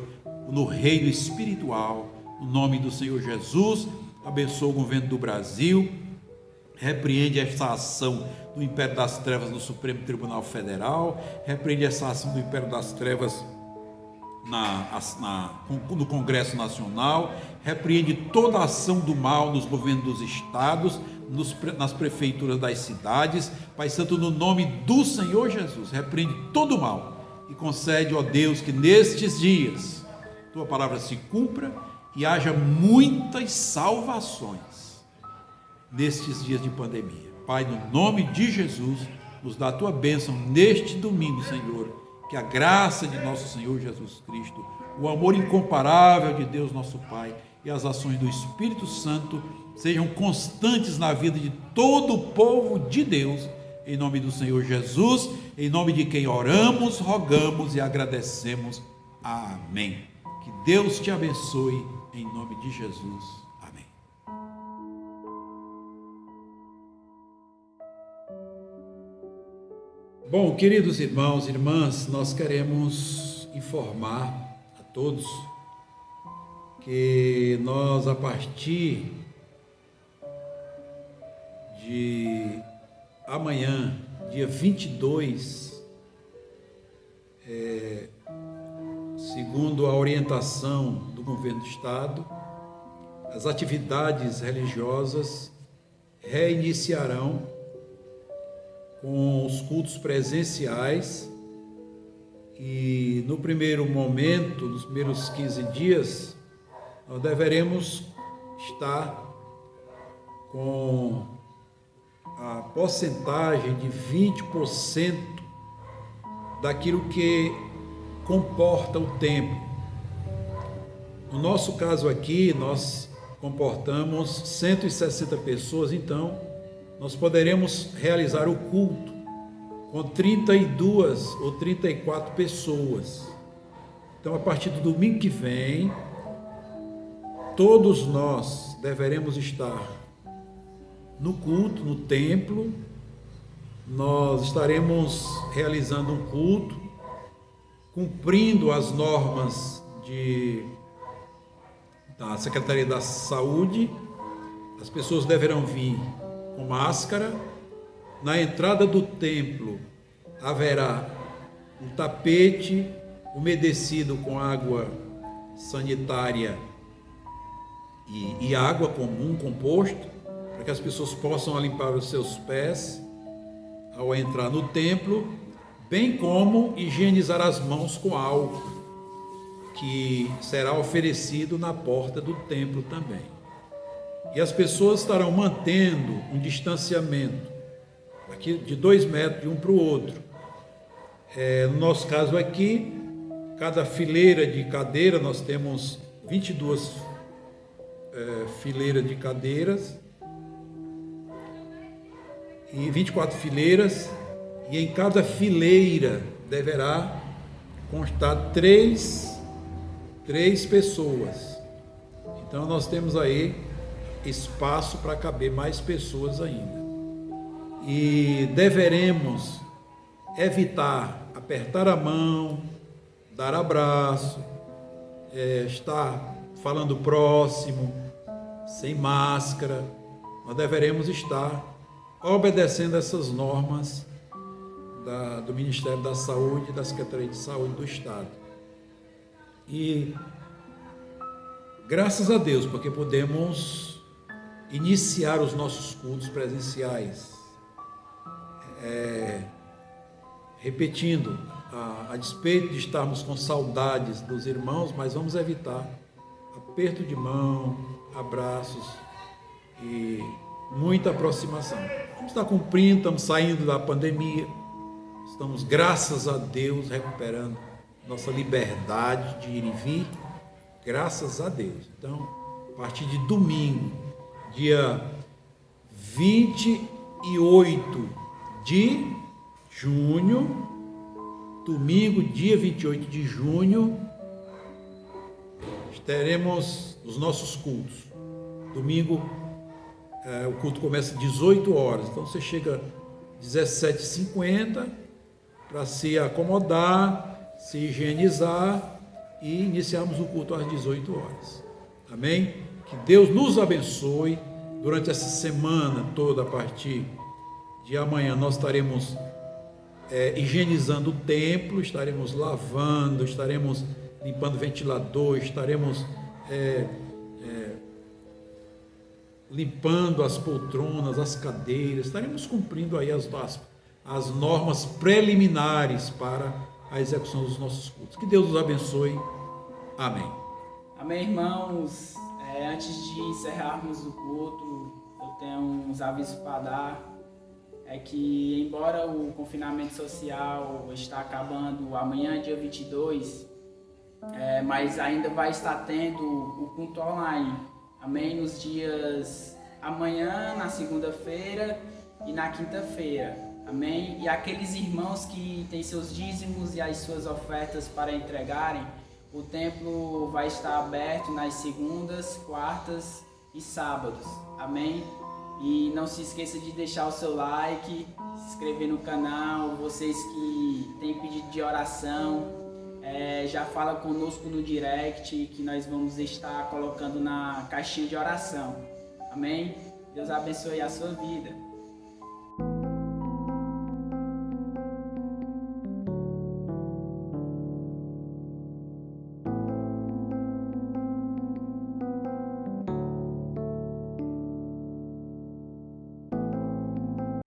no reino espiritual, no nome do Senhor Jesus. Abençoa o governo do Brasil, repreende essa ação do Império das Trevas no Supremo Tribunal Federal, repreende essa ação do Império das Trevas no Congresso Nacional, repreende toda a ação do mal nos governos dos estados, nas prefeituras das cidades. Pai Santo, no nome do Senhor Jesus, repreende todo o mal e concede, ó Deus, que nestes dias tua palavra se cumpra e haja muitas salvações nestes dias de pandemia. Pai, no nome de Jesus, nos dá a tua bênção neste domingo, Senhor. Que a graça de nosso Senhor Jesus Cristo, o amor incomparável de Deus nosso Pai e as ações do Espírito Santo sejam constantes na vida de todo o povo de Deus, em nome do Senhor Jesus, em nome de quem oramos, rogamos e agradecemos. Amém. Que Deus te abençoe, em nome de Jesus. Amém. Bom, queridos irmãos e irmãs, nós queremos informar a todos que nós, a partir de amanhã, dia 22, segundo a orientação do governo do estado, as atividades religiosas reiniciarão com os cultos presenciais e no primeiro momento, nos primeiros 15 dias, nós deveremos estar com a porcentagem de 20% daquilo que comporta o templo. No nosso caso aqui, nós comportamos 160 pessoas, então nós poderemos realizar o culto com 32 ou 34 pessoas. Então, a partir do domingo que vem, todos nós deveremos estar no culto, no templo. Nós estaremos realizando um culto, cumprindo as normas da Secretaria da Saúde. As pessoas deverão vir com máscara. Na entrada do templo haverá um tapete umedecido com água sanitária e água comum, composto, para que as pessoas possam limpar os seus pés ao entrar no templo, bem como higienizar as mãos com álcool, que será oferecido na porta do templo também. E as pessoas estarão mantendo um distanciamento aqui de 2 metros de um para o outro. No nosso caso aqui, cada fileira de cadeira, nós temos 22 fileiras de cadeiras e 24 fileiras, e em cada fileira deverá constar três pessoas. Então nós temos aí espaço para caber mais pessoas ainda. E deveremos evitar apertar a mão, dar abraço, estar falando próximo, sem máscara. Nós deveremos estar obedecendo essas normas do Ministério da Saúde e da Secretaria de Saúde do Estado. E graças a Deus, porque podemos iniciar os nossos cultos presenciais. Repetindo, a despeito de estarmos com saudades dos irmãos, mas vamos evitar aperto de mão, abraços e muita aproximação. Vamos estar cumprindo, estamos saindo da pandemia, estamos, graças a Deus, recuperando nossa liberdade de ir e vir, graças a Deus. Então, a partir de domingo, dia 28 de junho, domingo, dia 28 de junho, teremos os nossos cultos. Domingo, o culto começa às 18 horas. Então você chega às 17h50 para se acomodar, se higienizar e iniciarmos o culto às 18 horas. Amém? Que Deus nos abençoe durante essa semana toda. A partir de amanhã nós estaremos higienizando o templo, estaremos lavando, estaremos limpando o ventilador, estaremos limpando as poltronas, as cadeiras, estaremos cumprindo aí as normas preliminares para a execução dos nossos cultos. Que Deus nos abençoe. Amém. Amém, irmãos. Antes de encerrarmos o culto, eu tenho uns avisos para dar. É que, embora o confinamento social está acabando amanhã, dia 22, mas ainda vai estar tendo o culto online. Amém? Nos dias amanhã, na segunda-feira e na quinta-feira. Amém? E aqueles irmãos que têm seus dízimos e as suas ofertas para entregarem, o templo vai estar aberto nas segundas, quartas e sábados. Amém? E não se esqueça de deixar o seu like, se inscrever no canal. Vocês que têm pedido de oração, já fala conosco no direct, que nós vamos estar colocando na caixinha de oração. Amém? Deus abençoe a sua vida.